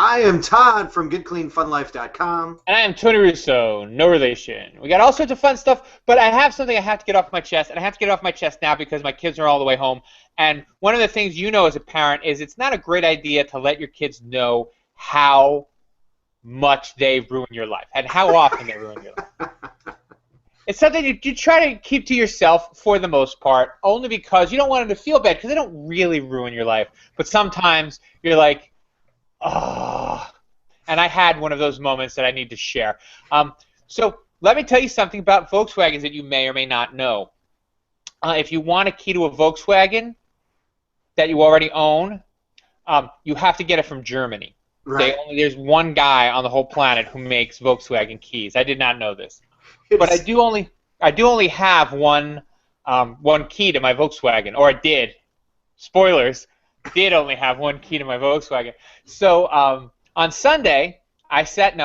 I am Todd from GoodCleanFunLife.com. And I am Tony Russo, no relation. We got all sorts of fun stuff, but I have something I have to get off my chest, and I have to get it off my chest now because my kids are all the way home. And one of the things you know as a parent is it's not a great idea to let your kids know how much they ruin your life and how often they ruin your life. It's something you try to keep to yourself for the most part, only because you don't want them to feel bad because they don't really ruin your life. But sometimes you're like, oh, and I had one of those moments that I need to share. So let me tell you something about Volkswagens that you may or may not know. If you want a key to a Volkswagen that you already own, you have to get it from Germany. Right. There's one guy on the whole planet who makes Volkswagen keys. I did not know this, but I do only have one key to my Volkswagen, or I did. Spoilers. Did only have one key to my Volkswagen. So on Friday, I sat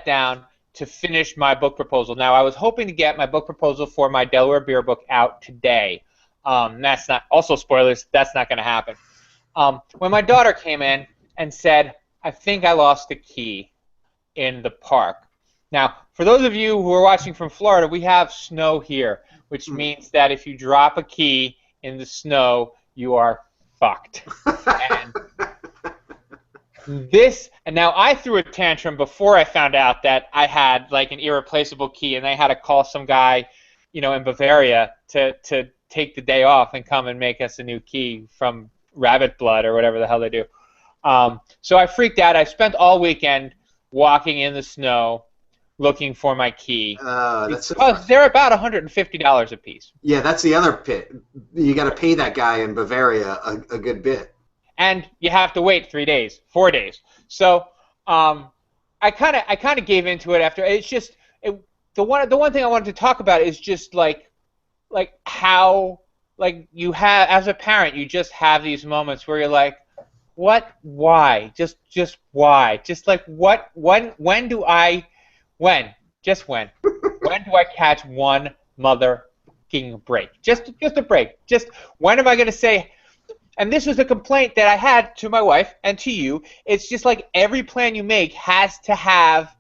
down to finish my book proposal. Now, I was hoping to get my book proposal for my Delaware beer book out today. That's not, also spoilers, that's not going to happen. When my daughter came in and said, I think I lost a key in the park. Now, for those of you who are watching from Florida, we have snow here, which means that if you drop a key in the snow, you are fucked. And now I threw a tantrum before I found out that I had like an irreplaceable key, and I had to call some guy, in Bavaria to take the day off and come and make us a new key from rabbit blood or whatever the hell they do. So I freaked out. I spent all weekend walking in the snow looking for my key because they're about $150 a piece. Yeah, that's the other pit. You got to pay that guy in Bavaria a good bit, and you have to wait 3 days, 4 days. So I kind of gave into it after. It's just the one thing I wanted to talk about is just like how you have, as a parent, you just have these moments where you're like, what, why, just why, just like what, when do I catch one motherfucking break? Just a break. Just when am I going to say? And this was a complaint that I had to my wife and to you. It's just like every plan you make has to have,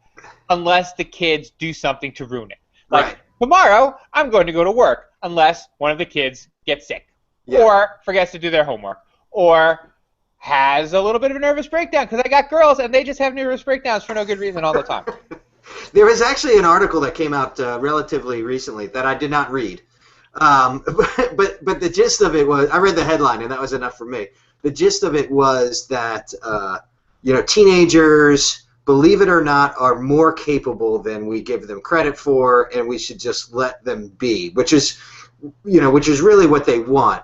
unless the kids do something to ruin it. Like right. Tomorrow, I'm going to go to work unless one of the kids gets sick, or forgets to do their homework, or has a little bit of a nervous breakdown, because I got girls and they just have nervous breakdowns for no good reason all the time. There was actually an article that came out relatively recently that I did not read, but the gist of it was, I read the headline and that was enough for me. The gist of it was that teenagers, believe it or not, are more capable than we give them credit for, and we should just let them be, which is really what they want.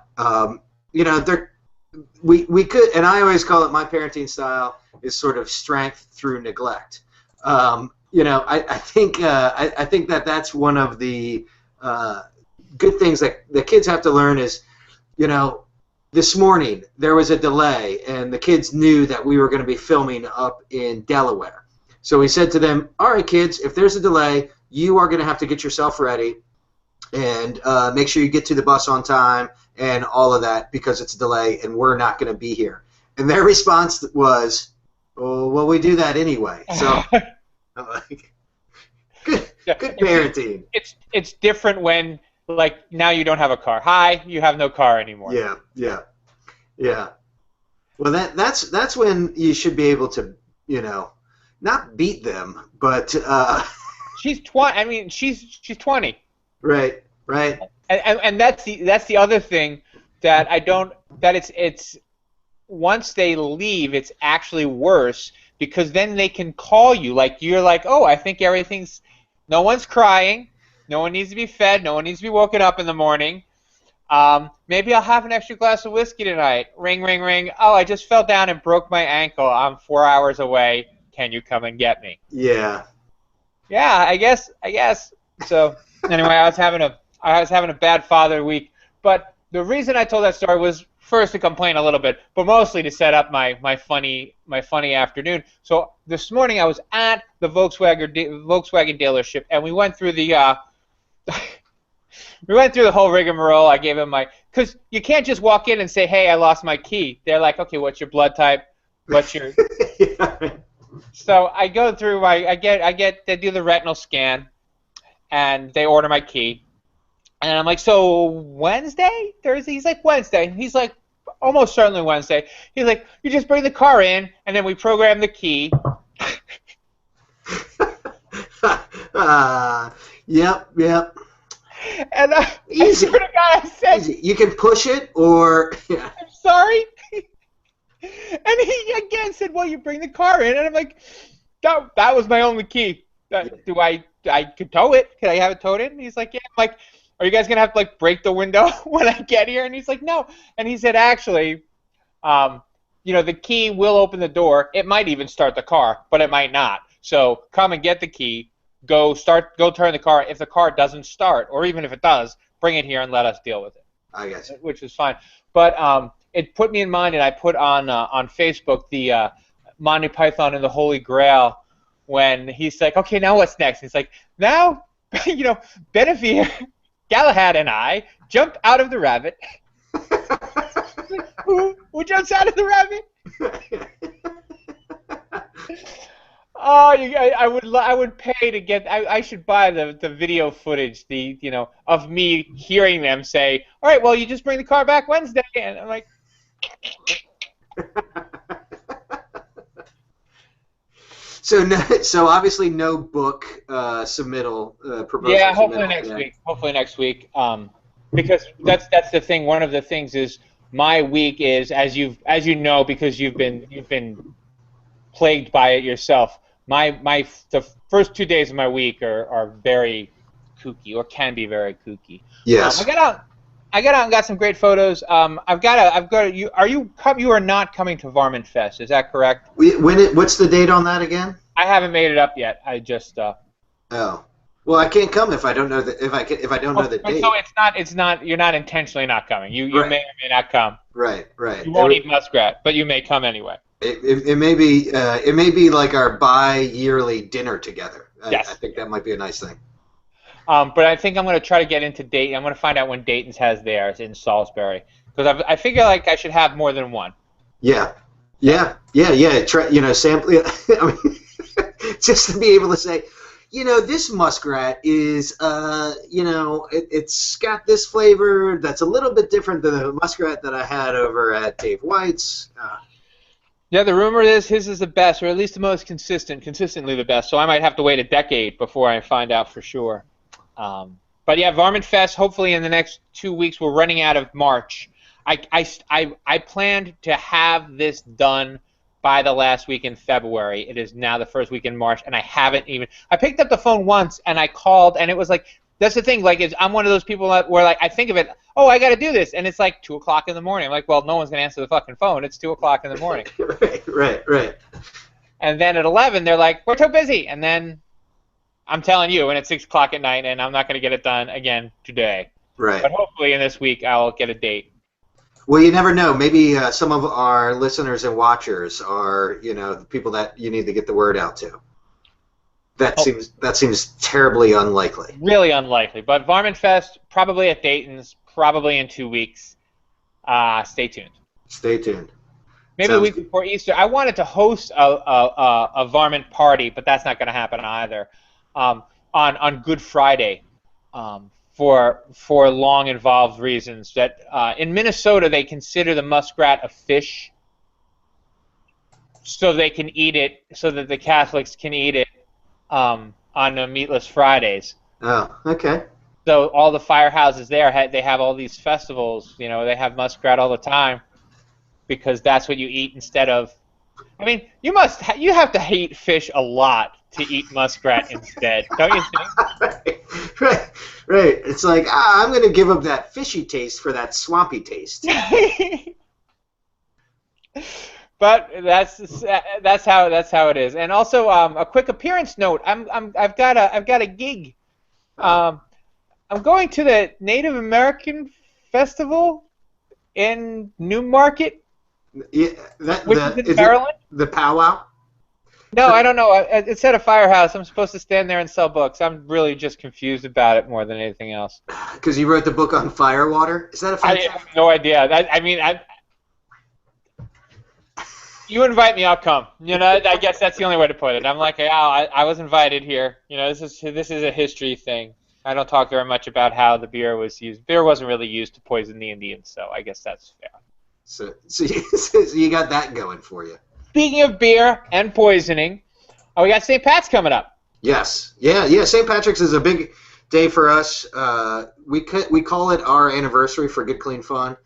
We could, and I always call it, my parenting style is sort of strength through neglect. I think that's one of the good things that the kids have to learn is, this morning there was a delay and the kids knew that we were going to be filming up in Delaware. So we said to them, all right, kids, if there's a delay, you are going to have to get yourself ready and make sure you get to the bus on time and all of that because it's a delay and we're not going to be here. And their response was, oh, well, we do that anyway. So I'm like, good parenting. It's different when, like, now you don't have a car. Hi, you have no car anymore. Yeah. Well, that's when you should be able to, not beat them, but she's 20. I mean, she's 20. Right. And that's the other thing that I don't. That it's once they leave, it's actually worse because then they can call you. Like you're like, oh, I think everything's. No one's crying. No one needs to be fed. No one needs to be woken up in the morning. Maybe I'll have an extra glass of whiskey tonight. Ring, ring, ring. Oh, I just fell down and broke my ankle. I'm 4 hours away. Can you come and get me? Yeah. Yeah, I guess. So anyway, I was having a bad father week. But the reason I told that story was first to complain a little bit, but mostly to set up my funny afternoon. So this morning I was at the Volkswagen dealership, and we went through the whole rigmarole. I gave him because you can't just walk in and say, hey, I lost my key. They're like, okay, what's your blood type? but you're. Yeah. So I go through. They do the retinal scan, and they order my key, and I'm like, so Wednesday, Thursday? He's like, Wednesday. He's like, almost certainly Wednesday. He's like, you just bring the car in, and then we program the key. Yep. And I swear to God, I said, easy. You can push it, or yeah. I'm sorry. And he again said, well, you bring the car in, and I'm like, that was my only key. Do I could tow it? Can I have it towed in? And he's like, yeah. I'm like, are you guys gonna have to like break the window when I get here? And he's like, no. And he said, actually, the key will open the door. It might even start the car, but it might not. So come and get the key. Go turn the car. If the car doesn't start, or even if it does, bring it here and let us deal with it. I guess. Which is fine. But it put me in mind, and I put on Facebook the Monty Python and the Holy Grail when he's like, okay, now what's next? He's like, now, Benevere, Galahad, and I jumped out of the rabbit. Who jumps out of the rabbit? Oh, I would pay to get. I should buy the video footage, of me hearing them say, "All right, well, you just bring the car back Wednesday," and I'm like. So obviously no book submittal proposal. Yeah, hopefully next week. Because that's the thing. One of the things is my week is as you know, because you've been plagued by it yourself. The first 2 days of my week are very kooky, or can be very kooky. Yes. I got out and got some great photos. You are not coming to Varmint Fest, is that correct? What's the date on that again? I haven't made it up yet. I just. Oh. Well, I can't come if I don't know if I don't know the date. So it's not. You're not intentionally not coming. You right. may or may not come. Right. You won't eat muskrat, but you may come anyway. It may be like our bi-yearly dinner together. Yes. I think that might be a nice thing. But I think I'm going to try to get into Dayton. I'm going to find out when Dayton's has theirs in Salisbury, because I figure like I should have more than one. Yeah. Try, sample. I mean, just to be able to say, this muskrat is, it's got this flavor that's a little bit different than the muskrat that I had over at Dave White's. Yeah, the rumor is his is the best, or at least the most consistently the best. So I might have to wait a decade before I find out for sure. But yeah, Varmint Fest. Hopefully in the next 2 weeks. We're running out of March. I planned to have this done by the last week in February. It is now the first week in March, and I haven't even. I picked up the phone once and I called, and it was like, that's the thing. Like, I'm one of those people where like I think of it. Oh, I got to do this, and it's like 2 o'clock in the morning. I'm like, well, no one's gonna answer the fucking phone. It's 2 o'clock in the morning. Right. And then at 11, they're like, we're too busy. And then I'm telling you, and it's 6 o'clock at night, and I'm not gonna get it done again today. Right. But hopefully in this week I'll get a date. Well, you never know. Maybe some of our listeners and watchers are, the people that you need to get the word out to. That seems terribly unlikely. Really unlikely. But Varmint Fest, probably at Dayton's, probably in 2 weeks. Stay tuned. Maybe the week before Easter. I wanted to host a Varmint party, but that's not going to happen either. On Good Friday, for long involved reasons. That in Minnesota they consider the muskrat a fish, so they can eat it, so that the Catholics can eat it on Meatless Fridays. Oh, okay. So all the firehouses there, they have all these festivals. They have muskrat all the time because that's what you eat instead of. I mean, you have to hate fish a lot to eat muskrat instead, don't you think? Right. It's like, I'm going to give up that fishy taste for that swampy taste. But that's how it is. And also, a quick appearance note. I've got a gig. I'm going to the Native American Festival in Newmarket. Yeah, which is in Maryland. The powwow. No, I don't know. It's at a firehouse. I'm supposed to stand there and sell books. I'm really just confused about it more than anything else. Because you wrote the book on firewater? Is that a fact? I have no idea. You invite me, I'll come. I guess that's the only way to put it. I'm like, oh, I was invited here. This is a history thing. I don't talk very much about how the beer was used. Beer wasn't really used to poison the Indians, so I guess that's fair. So you got that going for you. Speaking of beer and poisoning, we got St. Pat's coming up. Yes. Yeah. St. Patrick's is a big day for us. We call it our anniversary for Good Clean Fun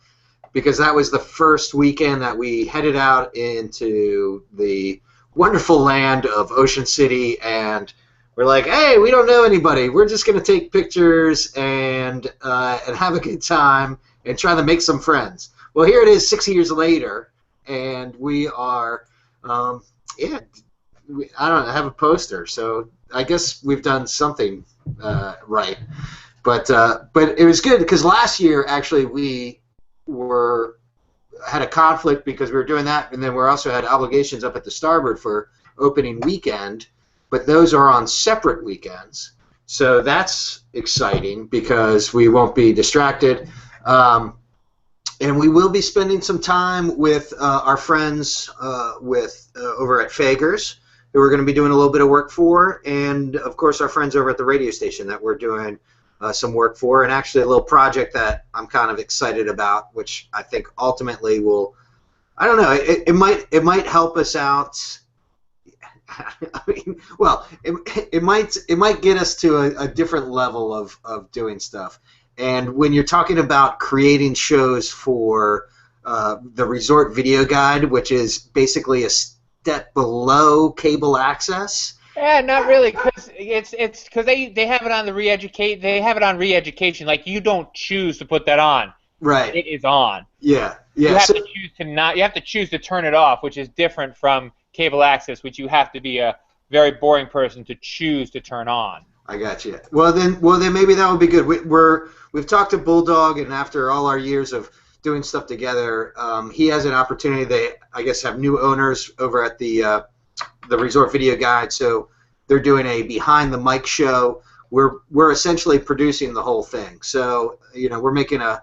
because that was the first weekend that we headed out into the wonderful land of Ocean City, and we're like, hey, we don't know anybody. We're just going to take pictures and have a good time and try to make some friends. Well, here it is 6 years later, and we are, I don't know, have a poster, so I guess we've done something right. But it was good because last year, actually, we had a conflict because we were doing that, and then we also had obligations up at the Starboard for opening weekend, but those are on separate weekends. So that's exciting because we won't be distracted. And we will be spending some time with our friends over at Fagers, who we're going to be doing a little bit of work for, and, of course, our friends over at the radio station that we're doing some work for, and actually a little project that I'm kind of excited about, which I think ultimately will, I don't know, it might help us out. I mean, well, it might get us to a different level of doing stuff. And when you're talking about creating shows for the Resort Video Guide, which is basically a step below cable access. Yeah, not really, because it's because they have it on the re-educate. They have it on re-education. Like, you don't choose to put that on. Right. It is on. Yeah. You have to choose to not. You have to choose to turn it off, which is different from cable access, which you have to be a very boring person to choose to turn on. I got you. Well then maybe that would be good. We've talked to Bulldog, and after all our years of doing stuff together, he has an opportunity. They, I guess, have new owners over at the Resort Video Guide, so they're doing a behind the mic show. We're essentially producing the whole thing. So we're making a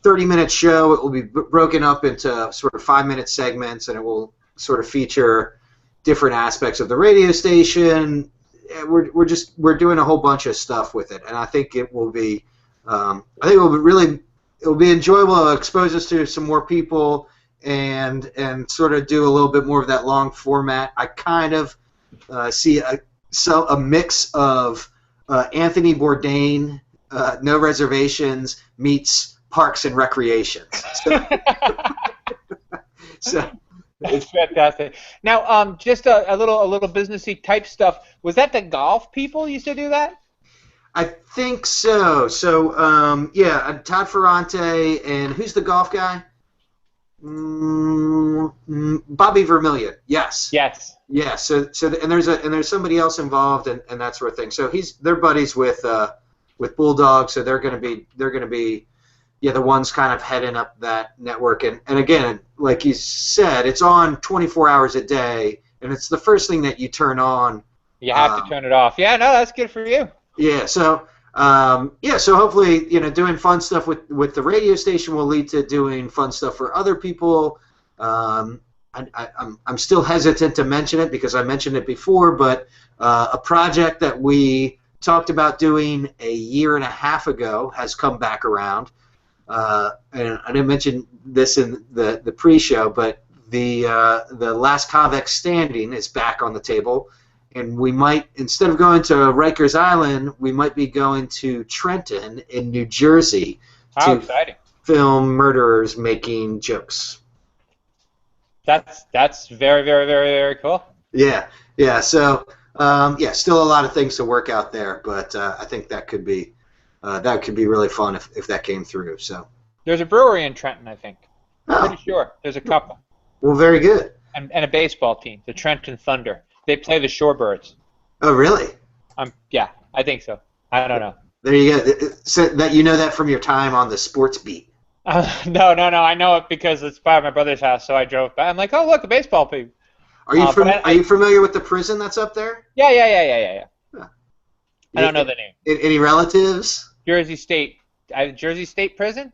30-minute show. It will be broken up into sort of 5-minute segments, and it will sort of feature different aspects of the radio station. We're doing a whole bunch of stuff with it, and I think it will be it'll be enjoyable to expose us to some more people and sort of do a little bit more of that long format. I kind of see a mix of Anthony Bourdain, No Reservations meets Parks and Recreations. So That's fantastic. Now, just a little businessy type stuff. Was that the golf people used to do that? I think so. So Todd Ferrante, and who's the golf guy? Bobby Vermillion. Yes. Yes. Yeah. So and there's somebody else involved and that sort of thing. So they're buddies with Bulldog. So they're gonna be the ones kind of heading up that network. And again, like you said, it's on 24 hours a day, and it's the first thing that you turn on. You have to turn it off. Yeah, no, that's good for you. Yeah, so so hopefully, doing fun stuff with the radio station will lead to doing fun stuff for other people. I'm still hesitant to mention it because I mentioned it before, but a project that we talked about doing a year and a half ago has come back around. And I didn't mention this in the pre-show, but the Last Convex Standing is back on the table, and we might, instead of going to Rikers Island, we might be going to Trenton in New Jersey to exciting. Film murderers making jokes. That's very, very, very, very cool. Yeah. So still a lot of things to work out there, but I think that could be really fun if that came through. So there's a brewery in Trenton, I think. Pretty sure there's a couple. Well, very good. And a baseball team, the Trenton Thunder. They play the Shorebirds. Oh, really? Yeah, I think so. I don't know. There you go. So that you know that from your time on the sports beat. No. I know it because it's by my brother's house, so I drove by. I'm like, oh, look, a baseball team. Are you are you familiar with the prison that's up there? Yeah. Huh. I don't know the name. Any relatives? Jersey State Prison?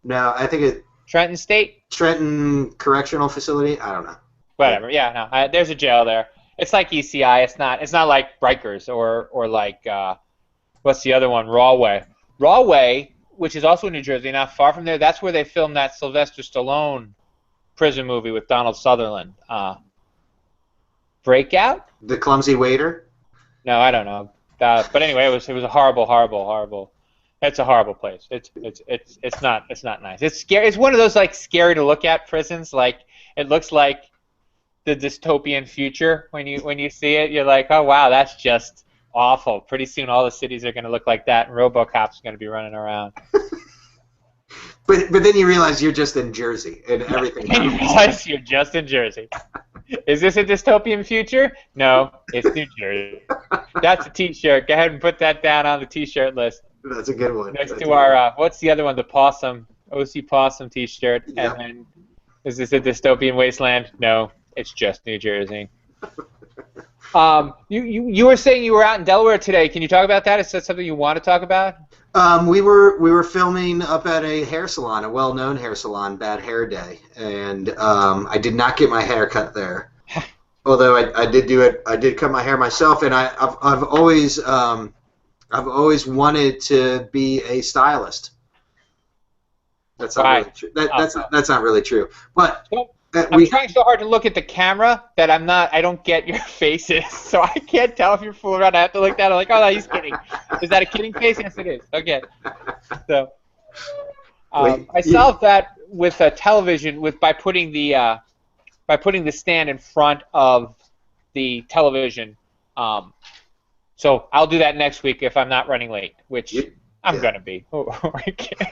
No, I think it. Trenton State? Trenton Correctional Facility. I don't know. Whatever. Yeah, no. There's a jail there. It's like ECI. It's not like Rikers or like what's the other one? Rawway. Rawway, which is also in New Jersey, not far from there. That's where they filmed that Sylvester Stallone prison movie with Donald Sutherland. Breakout? The Clumsy Waiter. No, I don't know. But anyway, it was a horrible. It's a horrible place. It's not nice. It's scary. It's one of those like scary to look at prisons. Like it looks like the dystopian future when you see it. You're like, oh wow, that's just awful. Pretty soon all the cities are going to look like that, and RoboCop's going to be running around. But then you realize you're just in Jersey and everything. And you realize you're just in Jersey. Is this a dystopian future? No, it's New Jersey. That's a T-shirt. Go ahead and put that down on the T-shirt list. That's a good one. Next to our, what's the other one? The Possum, OC Possum T-shirt. Yeah. And then, is this a dystopian wasteland? No, it's just New Jersey. You were saying you were out in Delaware today. Can you talk about that? Is that something you want to talk about? We were filming up at a hair salon, a well-known hair salon, Bad Hair Day, and I did not get my hair cut there. Although I did do it, I did cut my hair myself, and I've always wanted to be a stylist. That's not really true. That's not really true. But I'm trying so hard to look at the camera that I don't get your faces, so I can't tell if you're fooling around. I have to look down. I'm like, oh, no, he's kidding. Is that a kidding face? Yes, it is. Okay. So I solved that with a television by putting the stand in front of the television. So I'll do that next week if I'm not running late, which I'm gonna be. Who are we kidding?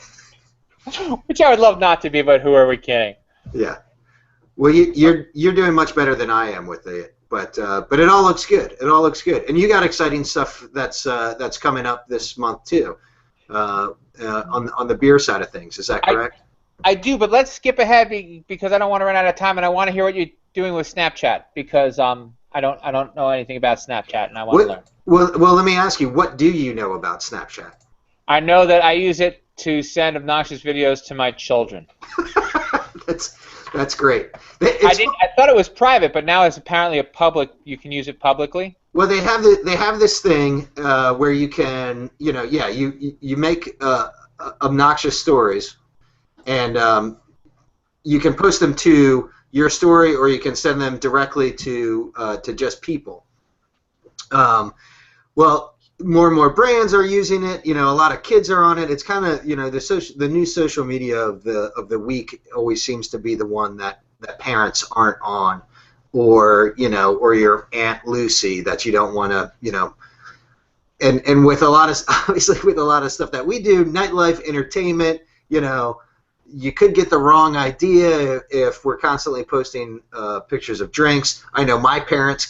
Which I would love not to be, but who are we kidding? Yeah. Well, you're doing much better than I am with it, but it all looks good. It all looks good, and you got exciting stuff that's coming up this month too, on the beer side of things. Is that correct? I do, but let's skip ahead because I don't want to run out of time, and I want to hear what you're doing with Snapchat because I don't know anything about Snapchat, and I want to learn. Well, let me ask you, what do you know about Snapchat? I know that I use it to send obnoxious videos to my children. That's great. I thought it was private, but now it's apparently a public. You can use it publicly. Well, they have this thing where you can, you make obnoxious stories, and you can post them to your story, or you can send them directly to just people. Well, more and more brands are using it. A lot of kids are on it. It's kind of, the new social media of the week always seems to be the one that parents aren't on, or your Aunt Lucy that you don't want to, and with a lot of, obviously with a lot of stuff that we do, nightlife, entertainment, you could get the wrong idea if we're constantly posting pictures of drinks. I know my parents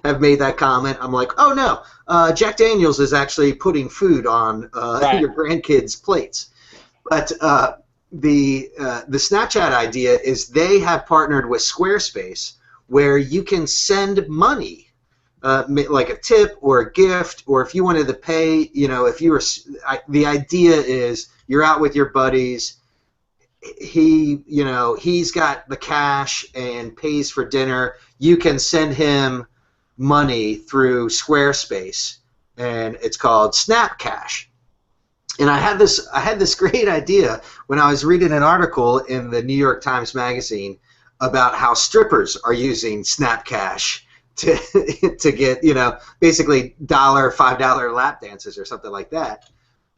have made that comment. I'm like, oh no, Jack Daniels is actually putting food on your grandkids' plates. But the Snapchat idea is they have partnered with Squarespace, where you can send money, like a tip or a gift, or if you wanted to pay. If you were, the idea is you're out with your buddies. He's got the cash and pays for dinner. You can send him money through Squarespace, and it's called Snapcash. And I had this great idea when I was reading an article in the New York Times Magazine about how strippers are using Snapcash to get, basically $5 lap dances or something like that.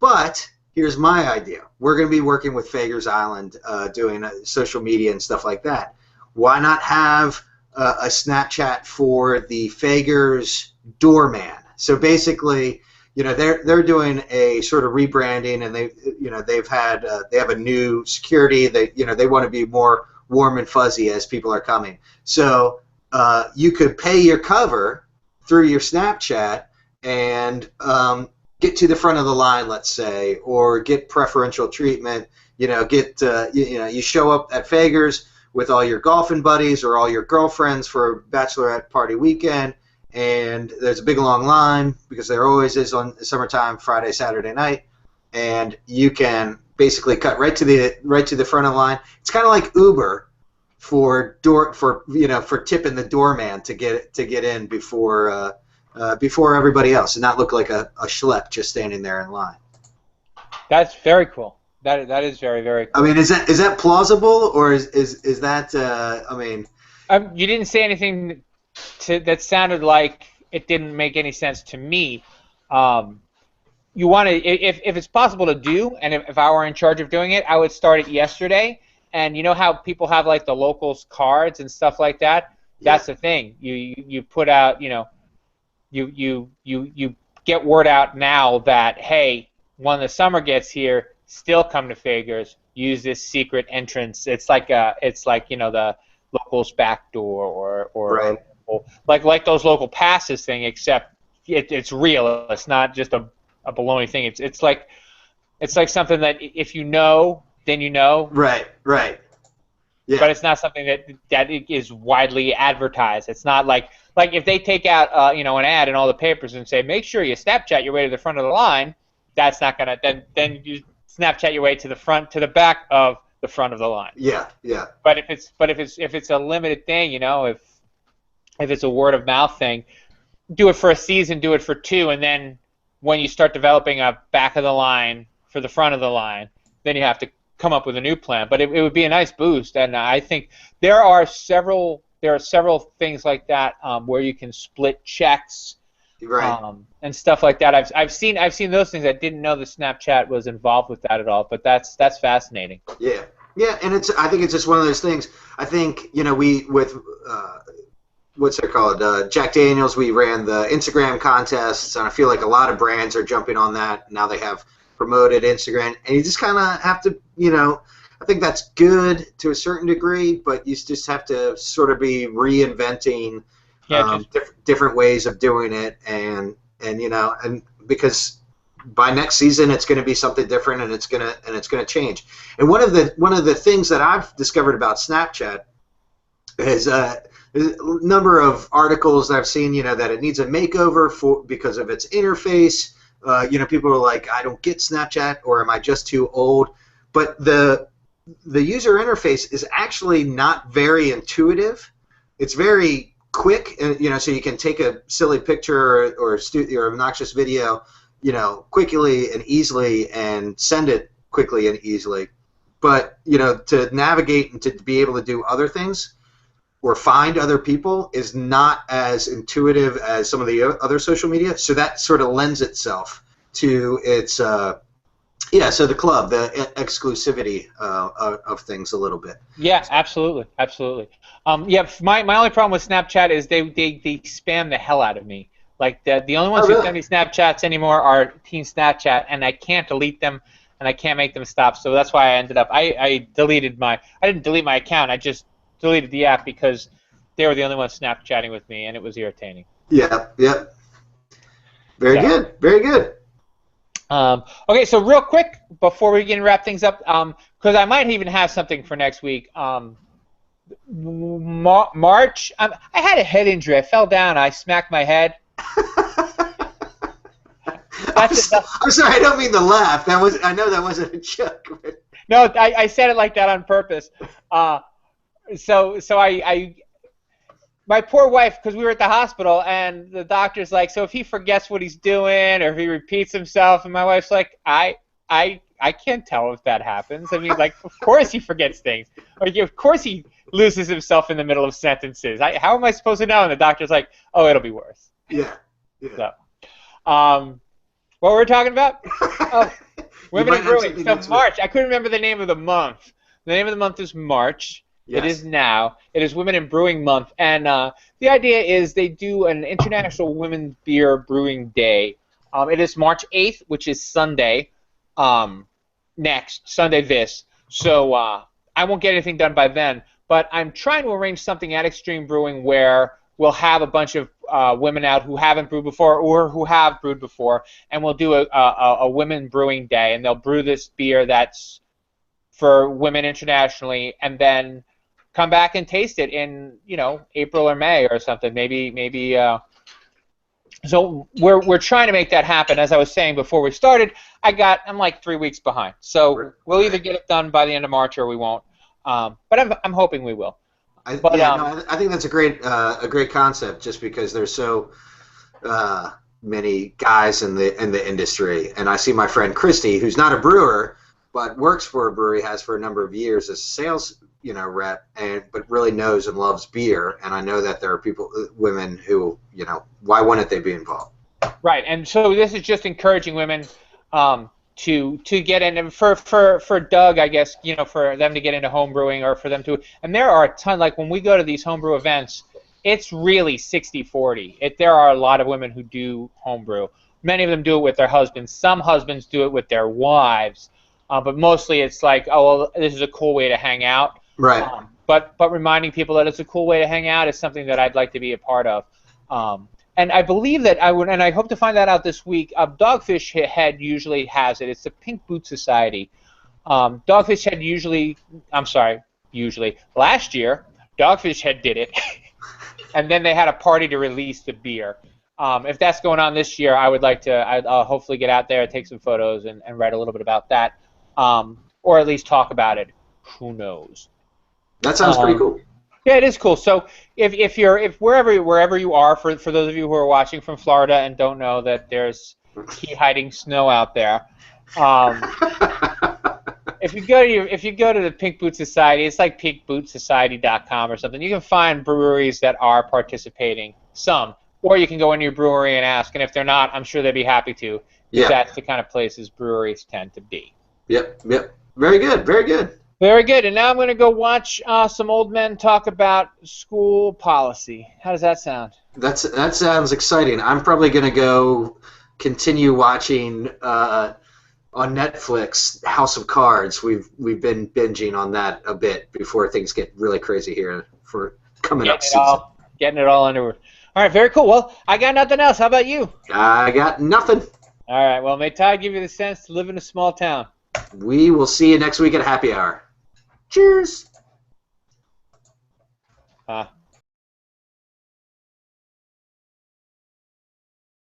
But here's my idea. We're going to be working with Fager's Island, doing social media and stuff like that. Why not have a Snapchat for the Fager's doorman? So basically, they're doing a sort of rebranding, and they have a new security. They want to be more warm and fuzzy as people are coming. So you could pay your cover through your Snapchat and get to the front of the line, let's say, or get preferential treatment. You show up at Fager's with all your golfing buddies or all your girlfriends for a bachelorette party weekend, and there's a big long line because there always is on summertime, Friday, Saturday night, and you can basically cut right to the front of the line. It's kind of like Uber for tipping the doorman to get in before everybody else, and not look like a schlep just standing there in line. That's very cool. That is very, very cool. I mean, is that plausible, or is that I mean? You didn't say anything that sounded like it didn't make any sense to me. You want to, if it's possible to do, and if I were in charge of doing it, I would start it yesterday. And you know how people have like the locals cards and stuff like that? Yeah. That's the thing. You put out, you get word out now that, hey, when the summer gets here, still come to Fagers. Use this secret entrance. It's like the locals back door or right. like those local passes thing, except it's real. It's not just a baloney thing. It's like something that if you know, then you know. Right. Yeah. But it's not something that is widely advertised. It's not like if they take out an ad in all the papers and say, make sure you Snapchat your way to the front of the line. That's not gonna then you Snapchat your way to the back of the front of the line. Yeah. But if it's a limited thing, if it's a word of mouth thing, do it for a season, do it for 2, and then when you start developing a back of the line for the front of the line, then you have to come up with a new plan. But it would be a nice boost, and I think there are several things like that where you can split checks, right, and stuff like that. I've seen those things. I didn't know the Snapchat was involved with that at all, but that's fascinating. Yeah, and I think it's just one of those things. I think we with what's it called, Jack Daniels, we ran the Instagram contests, and I feel like a lot of brands are jumping on that now. They have promoted Instagram, and you just kind of have to, I think that's good to a certain degree, but you just have to sort of be reinventing different ways of doing it, and because by next season it's going to be something different, and it's going to change. And one of the things that I've discovered about Snapchat is a number of articles that I've seen, that it needs a makeover because of its interface. People are like, I don't get Snapchat, or am I just too old? But the user interface is actually not very intuitive. It's very quick, and so you can take a silly picture or obnoxious video, quickly and easily, and send it quickly and easily. But to navigate and to be able to do other things or find other people is not as intuitive as some of the other social media. So that sort of lends itself to its so the club, the exclusivity of things a little bit. Yeah, absolutely. My only problem with Snapchat is they spam the hell out of me. Like the only ones who send me Snapchats anymore are Team Snapchat, and I can't delete them, and I can't make them stop. So that's why I ended up I didn't delete my account. I just deleted the app because they were the only ones Snapchatting with me, and it was irritating. Yeah. Very good. Okay, so real quick before we can wrap things up, because I might even have something for next week. March, I had a head injury. I fell down. I smacked my head. I'm sorry. I don't mean to laugh. I know that wasn't a joke. But... No, I said it like that on purpose. So my poor wife, because we were at the hospital, and the doctor's like, so if he forgets what he's doing or if he repeats himself, and my wife's like, I can't tell if that happens. I mean, like, of course he forgets things. Like, of course he loses himself in the middle of sentences. How am I supposed to know? And the doctor's like, oh, it'll be worse. Yeah. So, what were we talking about? Oh, women in brewing. So March. I couldn't remember the name of the month. The name of the month is March. Yes. It is now. It is Women in Brewing Month, and the idea is they do an International Women's Beer Brewing Day. It is March 8th, which is Sunday. Next Sunday, this. So I won't get anything done by then. But I'm trying to arrange something at Extreme Brewing where we'll have a bunch of women out who haven't brewed before or who have brewed before, and we'll do a Women Brewing Day, and they'll brew this beer that's for women internationally, and then come back and taste it in, April or May or something. Maybe So we're trying to make that happen. As I was saying before we started, I'm like 3 weeks behind. So we'll either get it done by the end of March or we won't. But I'm hoping we will. I think that's a great concept, just because there's so many guys in the industry, and I see my friend Christy, who's not a brewer but works for a brewery, has for a number of years as a sales rep, but really knows and loves beer, and I know that there are women who, why wouldn't they be involved? Right, and so this is just encouraging women to get in, and for Doug, I guess, for them to get into home brewing, or for them to, and there are a ton, like when we go to these homebrew events, it's really 60-40. There are a lot of women who do homebrew. Many of them do it with their husbands. Some husbands do it with their wives, but mostly it's like, oh, well, this is a cool way to hang out. Right. But reminding people that it's a cool way to hang out is something that I'd like to be a part of. And I believe that I would, and I hope to find that out this week. Dogfish Head usually has it. It's the Pink Boot Society. Dogfish Head usually. Last year, Dogfish Head did it, and then they had a party to release the beer. If that's going on this year, I would like to I'll hopefully get out there, take some photos, and write a little bit about that, or at least talk about it. Who knows? That sounds pretty cool. Yeah, it is cool. So if wherever you are, for those of you who are watching from Florida and don't know that there's key hiding snow out there, if you go to the Pink Boot Society, it's like pinkbootsociety.com or something. You can find breweries that are participating. Some, or you can go into your brewery and ask, and if they're not, I'm sure they'd be happy to. Yeah. That's the kind of places breweries tend to be. Yep. Very good. Very good, and now I'm going to go watch some old men talk about school policy. How does that sound? That sounds exciting. I'm probably going to go continue watching on Netflix House of Cards. We've been binging on that a bit before things get really crazy here for coming up season. Getting it all under. All right, very cool. Well, I got nothing else. How about you? I got nothing. All right, well, may Todd give you the sense to live in a small town. We will see you next week at Happy Hour. Cheers.